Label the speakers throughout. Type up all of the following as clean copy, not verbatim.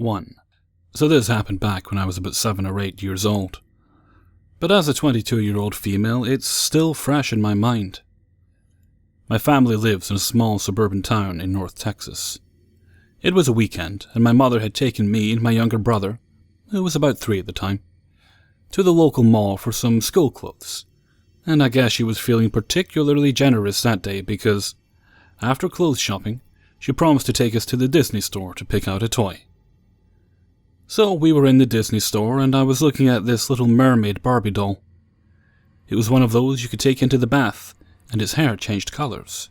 Speaker 1: 1. So this happened back when I was about 7 or 8 years old. But as a 22-year-old female, it's still fresh in my mind. My family lives in a small suburban town in North Texas. It was a weekend, and my mother had taken me and my younger brother, who was about 3 at the time, to the local mall for some school clothes. And I guess she was feeling particularly generous that day because, after clothes shopping, she promised to take us to the Disney store to pick out a toy. So we were in the Disney store, and I was looking at this little mermaid Barbie doll. It was one of those you could take into the bath, and its hair changed colors.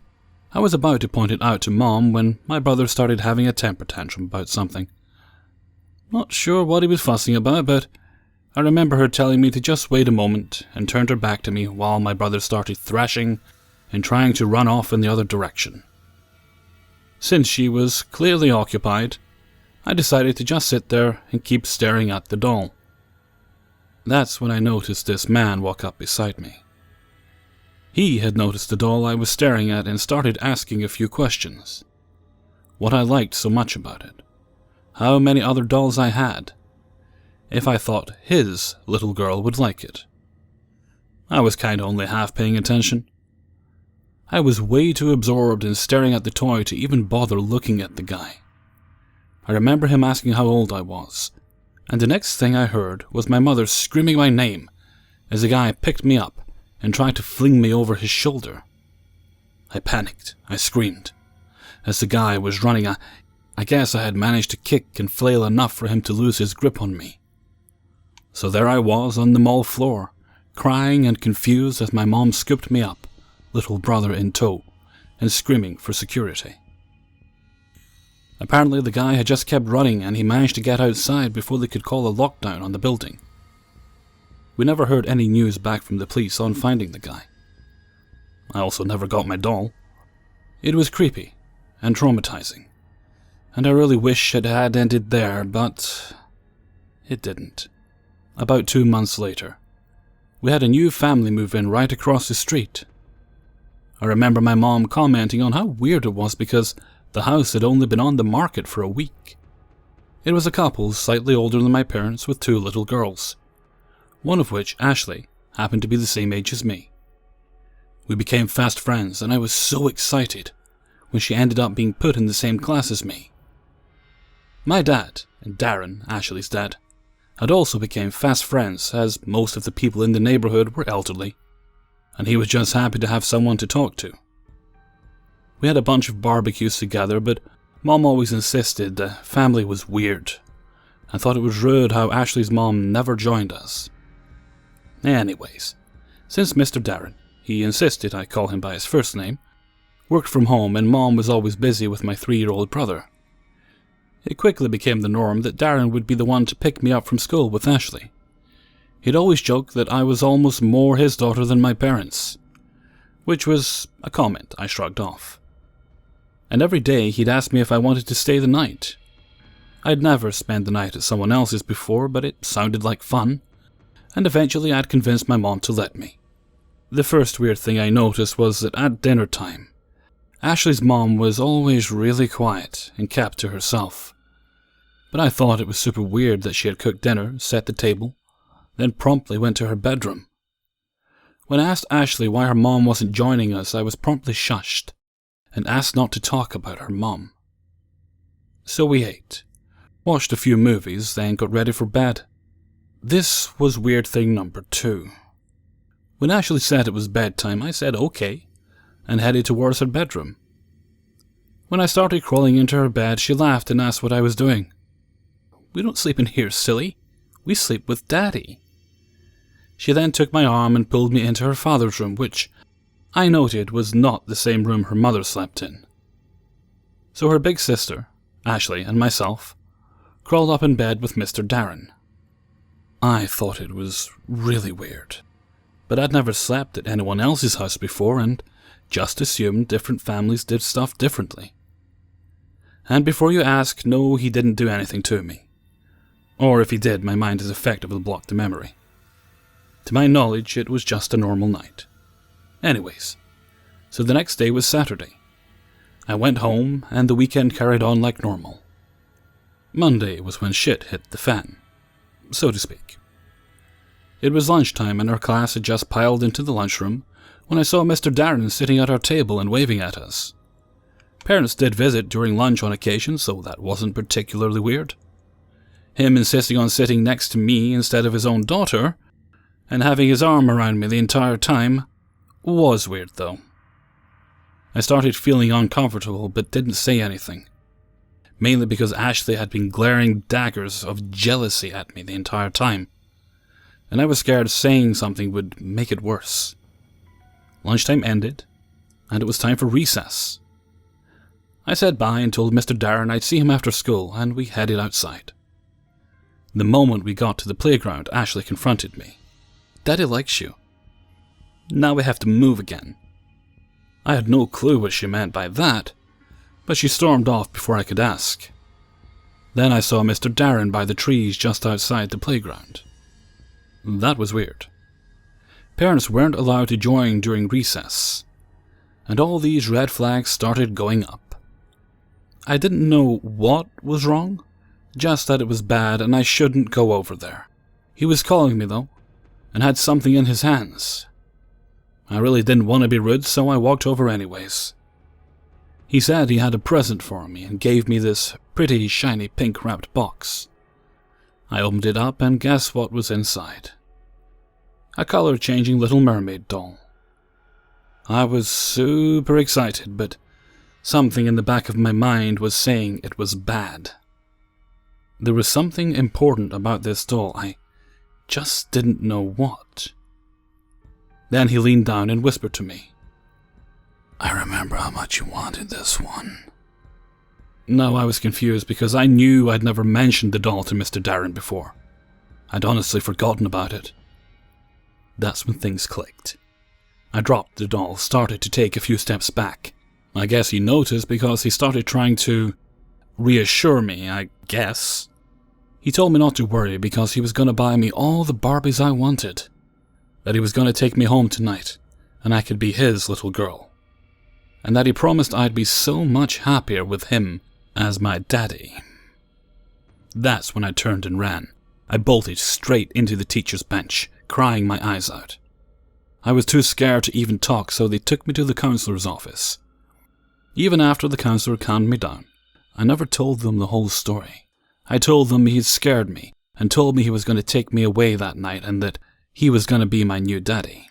Speaker 1: I was about to point it out to Mom when my brother started having a temper tantrum about something. Not sure what he was fussing about, but I remember her telling me to just wait a moment and turned her back to me while my brother started thrashing and trying to run off in the other direction. Since she was clearly occupied, I decided to just sit there and keep staring at the doll. That's when I noticed this man walk up beside me. He had noticed the doll I was staring at and started asking a few questions. What I liked so much about it. How many other dolls I had. If I thought his little girl would like it. I was kinda only half paying attention. I was way too absorbed in staring at the toy to even bother looking at the guy. I remember him asking how old I was, and the next thing I heard was my mother screaming my name as the guy picked me up and tried to fling me over his shoulder. I panicked. I screamed. As the guy was running, I guess I had managed to kick and flail enough for him to lose his grip on me. So there I was on the mall floor, crying and confused as my mom scooped me up, little brother in tow, and screaming for security. Apparently the guy had just kept running and he managed to get outside before they could call a lockdown on the building. We never heard any news back from the police on finding the guy. I also never got my doll. It was creepy and traumatizing, and I really wish it had ended there, but it didn't. About 2 months later, we had a new family move in right across the street. I remember my mom commenting on how weird it was because the house had only been on the market for a week. It was a couple slightly older than my parents with 2 little girls, one of which, Ashley, happened to be the same age as me. We became fast friends, and I was so excited when she ended up being put in the same class as me. My dad, and Darren, Ashley's dad, had also become fast friends as most of the people in the neighborhood were elderly, and he was just happy to have someone to talk to. We had a bunch of barbecues together, but Mom always insisted the family was weird. I thought it was rude how Ashley's mom never joined us. Anyways, since Mr. Darren, he insisted I call him by his first name, worked from home and Mom was always busy with my 3-year-old brother. It quickly became the norm that Darren would be the one to pick me up from school with Ashley. He'd always joke that I was almost more his daughter than my parents, which was a comment I shrugged off. And every day he'd ask me if I wanted to stay the night. I'd never spent the night at someone else's before, but it sounded like fun, and eventually I'd convinced my mom to let me. The first weird thing I noticed was that at dinner time, Ashley's mom was always really quiet and kept to herself. But I thought it was super weird that she had cooked dinner, set the table, then promptly went to her bedroom. When I asked Ashley why her mom wasn't joining us, I was promptly shushed and asked not to talk about her mom. So we ate, watched a few movies, then got ready for bed. This was weird thing number 2. When Ashley said it was bedtime, I said okay, and headed towards her bedroom. When I started crawling into her bed, she laughed and asked what I was doing. "We don't sleep in here, silly. We sleep with Daddy." She then took my arm and pulled me into her father's room, which I noted was not the same room her mother slept in. So her big sister, Ashley, and myself crawled up in bed with Mr. Darren. I thought it was really weird, but I'd never slept at anyone else's house before and just assumed different families did stuff differently. And before you ask, no, he didn't do anything to me. Or if he did, my mind has effectively blocked the memory. To my knowledge, it was just a normal night. Anyways, so the next day was Saturday. I went home, and the weekend carried on like normal. Monday was when shit hit the fan, so to speak. It was lunchtime and our class had just piled into the lunchroom when I saw Mr. Darren sitting at our table and waving at us. Parents did visit during lunch on occasion, so that wasn't particularly weird. Him insisting on sitting next to me instead of his own daughter, and having his arm around me the entire time, was weird though. I started feeling uncomfortable but didn't say anything, mainly because Ashley had been glaring daggers of jealousy at me the entire time, and I was scared saying something would make it worse. Lunchtime ended, and it was time for recess. I said bye and told Mr. Darren I'd see him after school, and we headed outside. The moment we got to the playground, Ashley confronted me. "Daddy likes you. Now we have to move again." I had no clue what she meant by that, but she stormed off before I could ask. Then I saw Mr. Darren by the trees just outside the playground. That was weird. Parents weren't allowed to join during recess, and all these red flags started going up. I didn't know what was wrong, just that it was bad and I shouldn't go over there. He was calling me though, and had something in his hands. I really didn't want to be rude, so I walked over anyways. He said he had a present for me and gave me this pretty shiny pink wrapped box. I opened it up and guess what was inside? A color-changing Little Mermaid doll. I was super excited, but something in the back of my mind was saying it was bad. There was something important about this doll, I just didn't know what. Then he leaned down and whispered to me, "I remember how much you wanted this one." No, I was confused because I knew I'd never mentioned the doll to Mr. Darren before. I'd honestly forgotten about it. That's when things clicked. I dropped the doll, started to take a few steps back. I guess he noticed because he started trying to reassure me, I guess. He told me not to worry because he was going to buy me all the Barbies I wanted. That he was going to take me home tonight, and I could be his little girl. And that he promised I'd be so much happier with him as my daddy. That's when I turned and ran. I bolted straight into the teacher's bench, crying my eyes out. I was too scared to even talk, so they took me to the counselor's office. Even after the counselor calmed me down, I never told them the whole story. I told them he had scared me, and told me he was going to take me away that night, and that he was going to be my new daddy.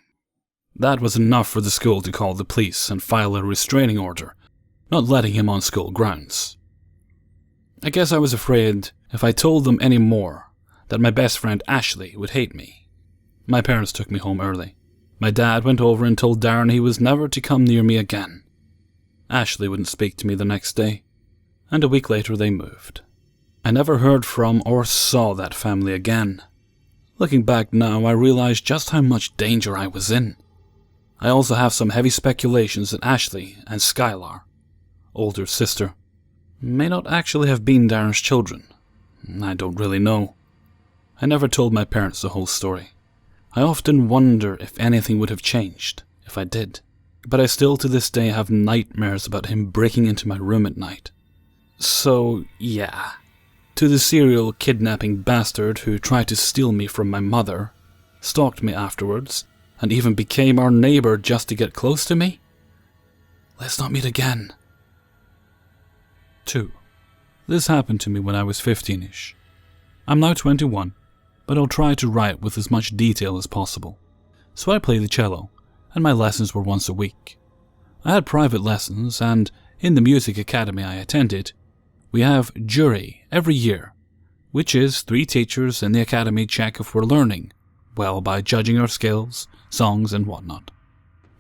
Speaker 1: That was enough for the school to call the police and file a restraining order, not letting him on school grounds. I guess I was afraid if I told them any more, that my best friend Ashley would hate me. My parents took me home early. My dad went over and told Darren he was never to come near me again. Ashley wouldn't speak to me the next day, and a week later they moved. I never heard from or saw that family again. Looking back now, I realize just how much danger I was in. I also have some heavy speculations that Ashley and Skylar, older sister, may not actually have been Darren's children. I don't really know. I never told my parents the whole story. I often wonder if anything would have changed if I did, but I still to this day have nightmares about him breaking into my room at night. So, yeah. To the serial kidnapping bastard who tried to steal me from my mother, stalked me afterwards, and even became our neighbor just to get close to me? Let's not meet again. 2. This happened to me when I was 15-ish. I'm now 21, but I'll try to write with as much detail as possible. So I play the cello, and my lessons were once a week. I had private lessons, and in the music academy I attended, we have jury every year, which is 3 teachers in the academy check if we're learning well by judging our skills, songs, and whatnot.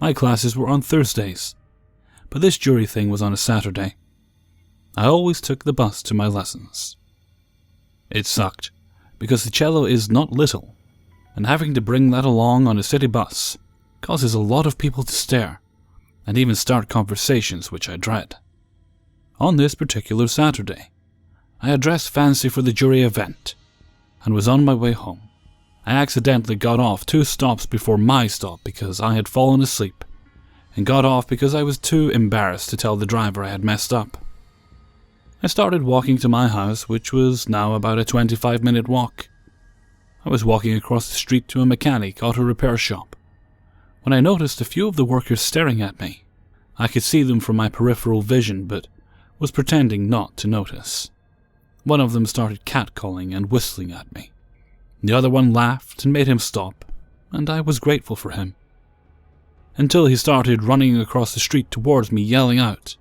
Speaker 1: My classes were on Thursdays, but this jury thing was on a Saturday. I always took the bus to my lessons. It sucked, because the cello is not little, and having to bring that along on a city bus causes a lot of people to stare, and even start conversations which I dread. On this particular Saturday, I had dressed fancy for the jury event, and was on my way home. I accidentally got off 2 stops before my stop because I had fallen asleep, and got off because I was too embarrassed to tell the driver I had messed up. I started walking to my house, which was now about a 25-minute walk. I was walking across the street to a mechanic auto repair shop when I noticed a few of the workers staring at me. I could see them from my peripheral vision, but was pretending not to notice. One of them started catcalling and whistling at me. The other one laughed and made him stop, and I was grateful for him. Until he started running across the street towards me, yelling out,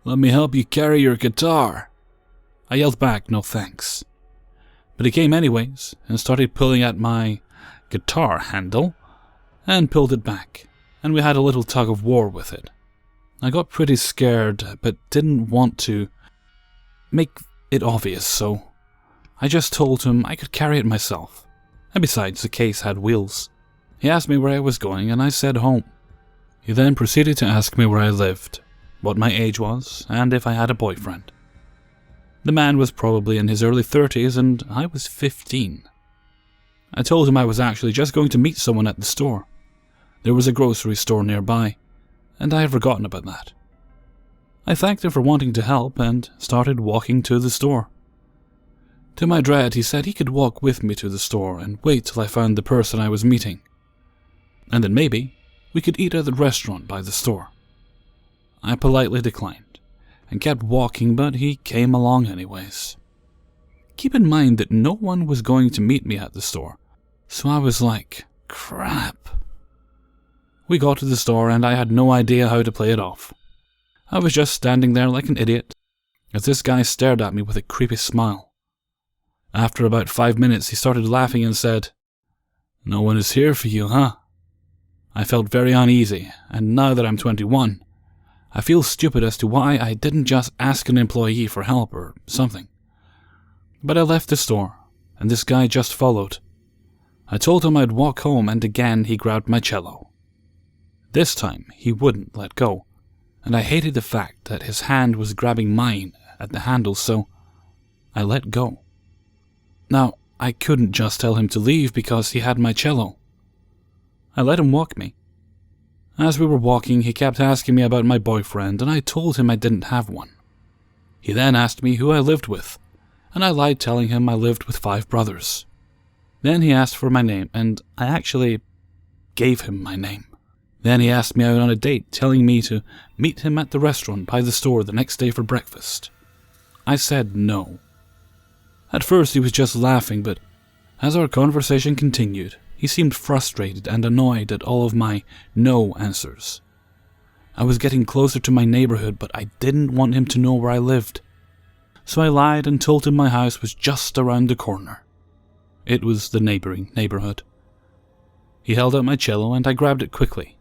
Speaker 1: "Let me help you carry your guitar." I yelled back, no thanks. But he came anyways and started pulling at my guitar handle and pulled it back, and we had a little tug of war with it. I got pretty scared, but didn't want to make it obvious, so I just told him I could carry it myself. And besides, the case had wheels. He asked me where I was going, and I said home. He then proceeded to ask me where I lived, what my age was, and if I had a boyfriend. The man was probably in his early 30s, and I was 15. I told him I was actually just going to meet someone at the store. There was a grocery store nearby, and I had forgotten about that. I thanked him for wanting to help and started walking to the store. To my dread, he said he could walk with me to the store and wait till I found the person I was meeting. And then maybe we could eat at the restaurant by the store. I politely declined and kept walking, but he came along anyways. Keep in mind that no one was going to meet me at the store, so I was like, crap. We got to the store and I had no idea how to play it off. I was just standing there like an idiot as this guy stared at me with a creepy smile. After about 5 minutes, he started laughing and said, "No one is here for you, huh?" I felt very uneasy, and now that I'm 21, I feel stupid as to why I didn't just ask an employee for help or something. But I left the store, and this guy just followed. I told him I'd walk home, and again he grabbed my cello. This time, he wouldn't let go, and I hated the fact that his hand was grabbing mine at the handle, so I let go. Now, I couldn't just tell him to leave because he had my cello. I let him walk me. As we were walking, he kept asking me about my boyfriend, and I told him I didn't have one. He then asked me who I lived with, and I lied, telling him I lived with 5 brothers. Then he asked for my name, and I actually gave him my name. Then he asked me out on a date, telling me to meet him at the restaurant by the store the next day for breakfast. I said no. At first he was just laughing, but as our conversation continued, he seemed frustrated and annoyed at all of my no answers. I was getting closer to my neighborhood, but I didn't want him to know where I lived. So I lied and told him my house was just around the corner. It was the neighboring neighborhood. He held out my cello and I grabbed it quickly.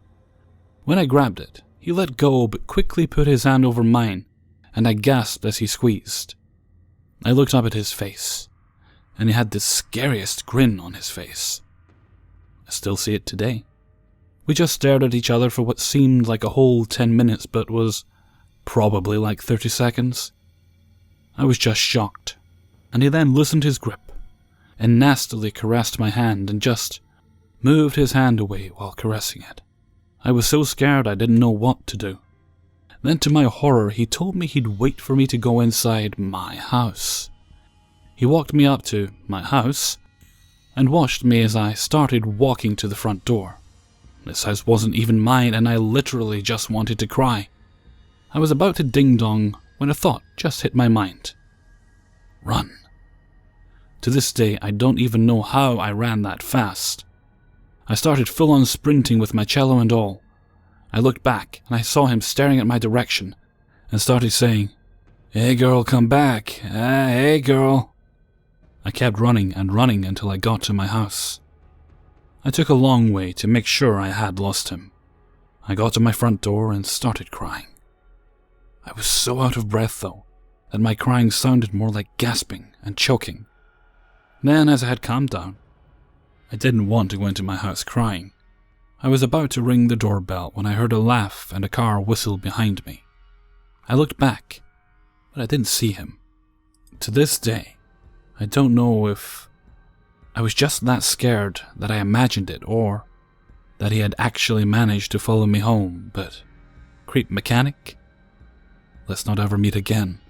Speaker 1: When I grabbed it, he let go but quickly put his hand over mine, and I gasped as he squeezed. I looked up at his face, and he had the scariest grin on his face. I still see it today. We just stared at each other for what seemed like a whole 10 minutes, but was probably like 30 seconds. I was just shocked, and he then loosened his grip, and nastily caressed my hand and just moved his hand away while caressing it. I was so scared I didn't know what to do. Then to my horror, he told me he'd wait for me to go inside my house. He walked me up to my house and watched me as I started walking to the front door. This house wasn't even mine, and I literally just wanted to cry. I was about to ding-dong when a thought just hit my mind. Run. To this day, I don't even know how I ran that fast. I started full-on sprinting with my cello and all. I looked back, and I saw him staring at my direction, and started saying, "Hey girl, come back. Hey girl." I kept running and running until I got to my house. I took a long way to make sure I had lost him. I got to my front door and started crying. I was so out of breath, though, that my crying sounded more like gasping and choking. Then, as I had calmed down, I didn't want to go into my house crying. I was about to ring the doorbell when I heard a laugh and a car whistle behind me. I looked back, but I didn't see him. To this day, I don't know if I was just that scared that I imagined it, or that he had actually managed to follow me home, but creep mechanic? Let's not ever meet again.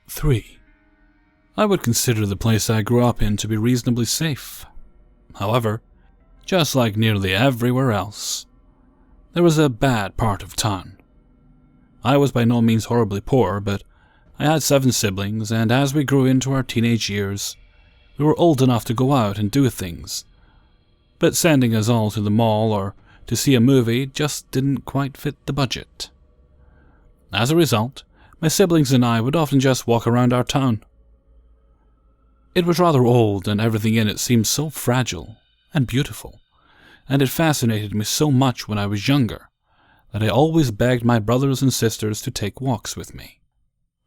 Speaker 1: 3. I would consider the place I grew up in to be reasonably safe. However, just like nearly everywhere else, there was a bad part of town. I was by no means horribly poor, but I had 7 siblings, and as we grew into our teenage years, we were old enough to go out and do things. But sending us all to the mall or to see a movie just didn't quite fit the budget. As a result, my siblings and I would often just walk around our town. It was rather old, and everything in it seemed so fragile and beautiful, and it fascinated me so much when I was younger that I always begged my brothers and sisters to take walks with me.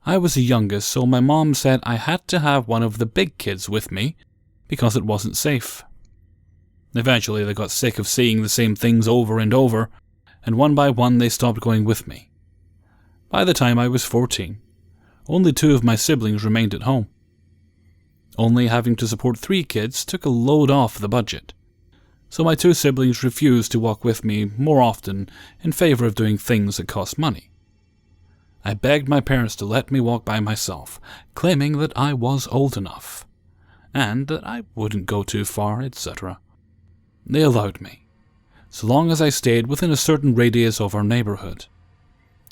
Speaker 1: I was the youngest, so my mom said I had to have one of the big kids with me because it wasn't safe. Eventually they got sick of seeing the same things over and over, and one by one they stopped going with me. By the time I was 14, only 2 of my siblings remained at home. Only having to support 3 kids took a load off the budget, so my 2 siblings refused to walk with me more often in favor of doing things that cost money. I begged my parents to let me walk by myself, claiming that I was old enough, and that I wouldn't go too far, etc. They allowed me, so long as I stayed within a certain radius of our neighborhood.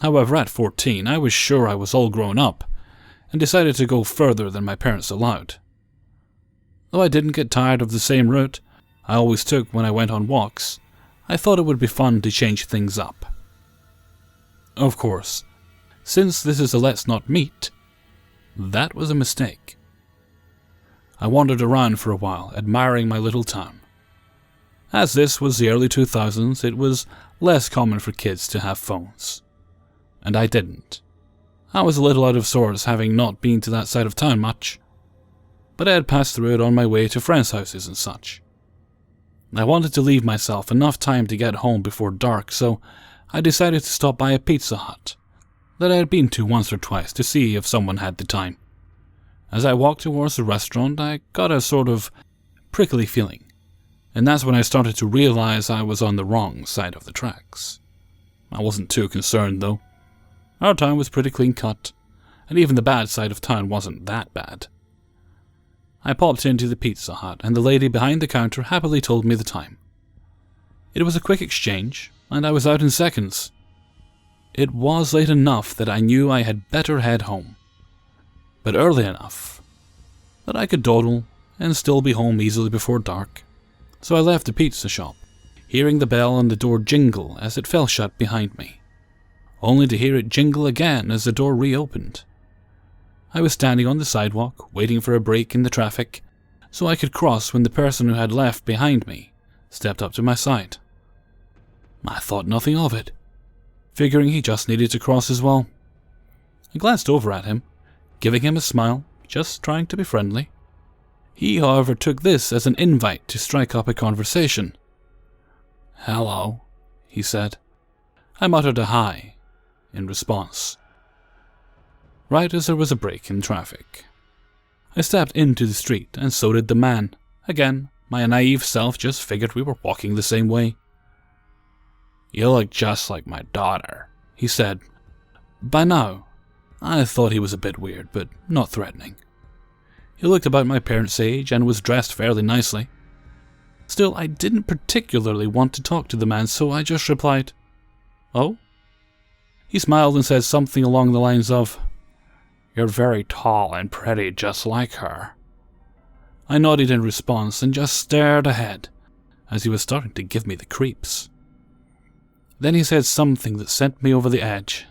Speaker 1: However, at 14, I was sure I was all grown up, and decided to go further than my parents allowed. Though I didn't get tired of the same route I always took when I went on walks, I thought it would be fun to change things up. Of course, since this is a let's not meet, that was a mistake. I wandered around for a while, admiring my little town. As this was the early 2000s, it was less common for kids to have phones. And I didn't. I was a little out of sorts, having not been to that side of town much, but I had passed through it on my way to friends' houses and such. I wanted to leave myself enough time to get home before dark, so I decided to stop by a Pizza Hut that I had been to once or twice to see if someone had the time. As I walked towards the restaurant, I got a sort of prickly feeling, and that's when I started to realize I was on the wrong side of the tracks. I wasn't too concerned, though. Our town was pretty clean cut, and even the bad side of town wasn't that bad. I popped into the Pizza Hut, and the lady behind the counter happily told me the time. It was a quick exchange, and I was out in seconds. It was late enough that I knew I had better head home, but early enough that I could dawdle and still be home easily before dark. So I left the pizza shop, hearing the bell on the door jingle as it fell shut behind me, only to hear it jingle again as the door reopened. I was standing on the sidewalk, waiting for a break in the traffic, so I could cross when the person who had left behind me stepped up to my side. I thought nothing of it, figuring he just needed to cross as well. I glanced over at him, giving him a smile, just trying to be friendly. He, however, took this as an invite to strike up a conversation. "Hello," he said. I muttered a hi in response. Right as there was a break in traffic, I stepped into the street, and so did the man. Again, my naive self just figured we were walking the same way. "You look just like my daughter," he said. By now, I thought he was a bit weird, but not threatening. He looked about my parents' age and was dressed fairly nicely. Still, I didn't particularly want to talk to the man, so I just replied, "Oh?" He smiled and said something along the lines of, "You're very tall and pretty, just like her." I nodded in response and just stared ahead, as he was starting to give me the creeps. Then he said something that sent me over the edge.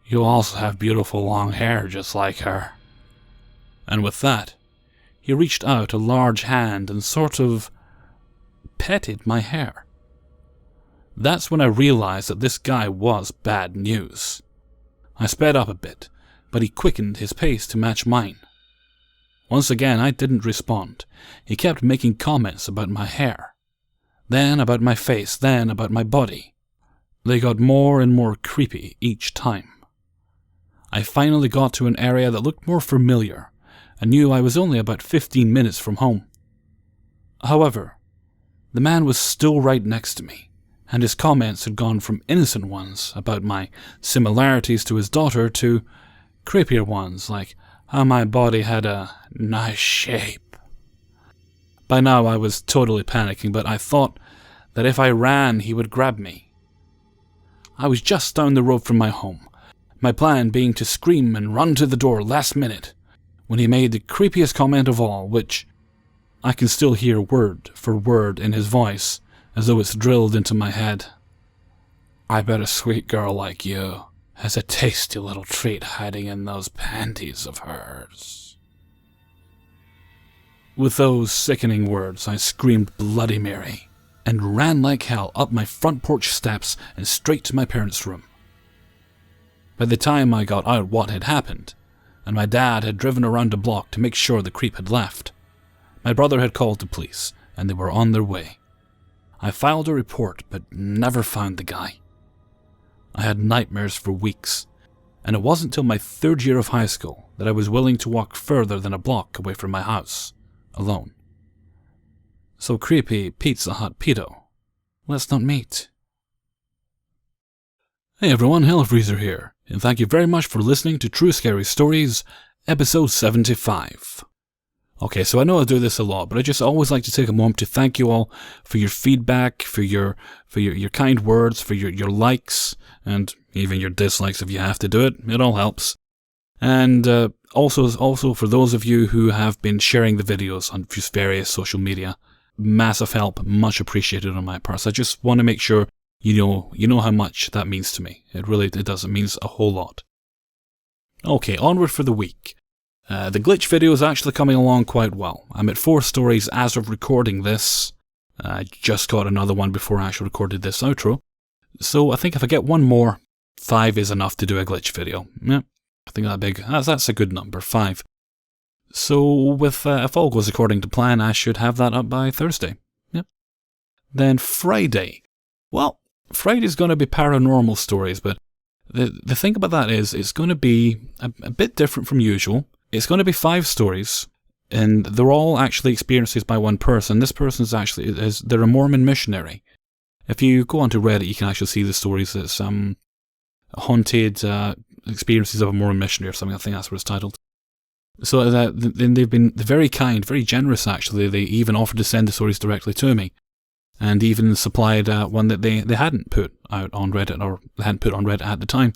Speaker 1: "You also have beautiful long hair, just like her." And with that, he reached out a large hand and sort of petted my hair. That's when I realized that this guy was bad news. I sped up a bit, but he quickened his pace to match mine. Once again, I didn't respond. He kept making comments about my hair, then about my face, then about my body. They got more and more creepy each time. I finally got to an area that looked more familiar, and knew I was only about 15 minutes from home. However, the man was still right next to me, and his comments had gone from innocent ones about my similarities to his daughter to creepier ones, like how my body had a nice shape. By now I was totally panicking, but I thought that if I ran, he would grab me. I was just down the road from my home, my plan being to scream and run to the door last minute, when he made the creepiest comment of all, which I can still hear word for word in his voice, as though it's drilled into my head. "I bet a sweet girl like you has a tasty little treat hiding in those panties of hers." With those sickening words, I screamed Bloody Mary, and ran like hell up my front porch steps and straight to my parents' room. By the time I got out what had happened, and my dad had driven around the block to make sure the creep had left, my brother had called the police, and they were on their way. I filed a report, but never found the guy. I had nightmares for weeks, and it wasn't till my 3rd year of high school that I was willing to walk further than a block away from my house, alone. So creepy Pizza Hut pedo, let's not meet. Hey everyone, Hellfreezer here, and thank you very much for listening to True Scary Stories, episode 75. Okay, so I know I do this a lot, but I just always like to take a moment to thank you all for your feedback, for your kind words, for your likes, and even your dislikes if you have to do it. It all helps. And also for those of you who have been sharing the videos on various social media, massive help, much appreciated on my part. So I just want to make sure you know how much that means to me. It does. It means a whole lot. Okay, onward for the week. The glitch video is actually coming along quite well. I'm at 4 stories as of recording this. I just got another one before I actually recorded this outro. So I think if I get one more, 5 is enough to do a glitch video. Yeah, I think that's a good number, 5. So if all goes according to plan, I should have that up by Thursday. Yep. Then Friday. Well, Friday's going to be paranormal stories, but the thing about that is it's going to be a bit different from usual. It's going to be 5 stories, and they're all actually experiences by one person. This person's they're a Mormon missionary. If you go onto Reddit, you can actually see the stories. It's haunted experiences of a Mormon missionary or something. I think that's what it's titled. So they've been very kind, very generous actually. They even offered to send the stories directly to me, and even supplied one that they hadn't put out on Reddit, or they hadn't put on Reddit at the time.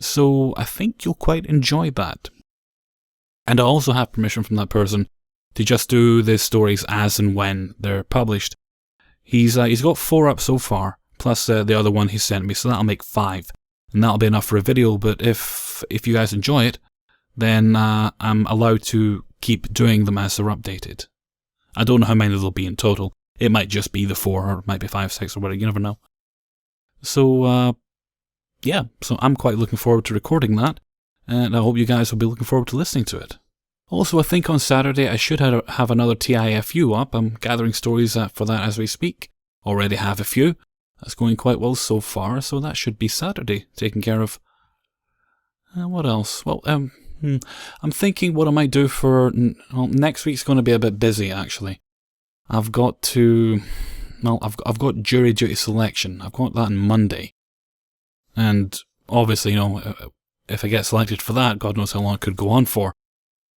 Speaker 1: So I think you'll quite enjoy that. And I also have permission from that person to just do the stories as and when they're published. He's got 4 up so far, plus the other one he sent me, so that'll make 5. And that'll be enough for a video, but if you guys enjoy it, then I'm allowed to keep doing them as they're updated. I don't know how many there'll be in total. It might just be the 4, or it might be 5, 6, or whatever, you never know. So, yeah, so I'm quite looking forward to recording that, and I hope you guys will be looking forward to listening to it. Also, I think on Saturday I should have another TIFU up. I'm gathering stories for that as we speak. Already have a few. That's going quite well so far, so that should be Saturday taken care of. What else? Well, I'm thinking what I might do for... Well, next week's going to be a bit busy, actually. I've got jury duty selection. I've got that on Monday. And obviously, if I get selected for that, God knows how long it could go on for.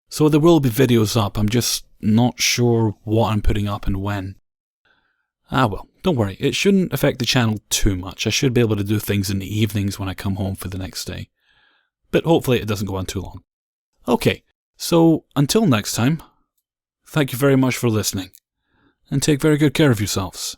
Speaker 1: So there will be videos up. I'm just not sure what I'm putting up and when. Well, don't worry. It shouldn't affect the channel too much. I should be able to do things in the evenings when I come home for the next day. But hopefully it doesn't go on too long. Okay, so until next time, thank you very much for listening, and take very good care of yourselves.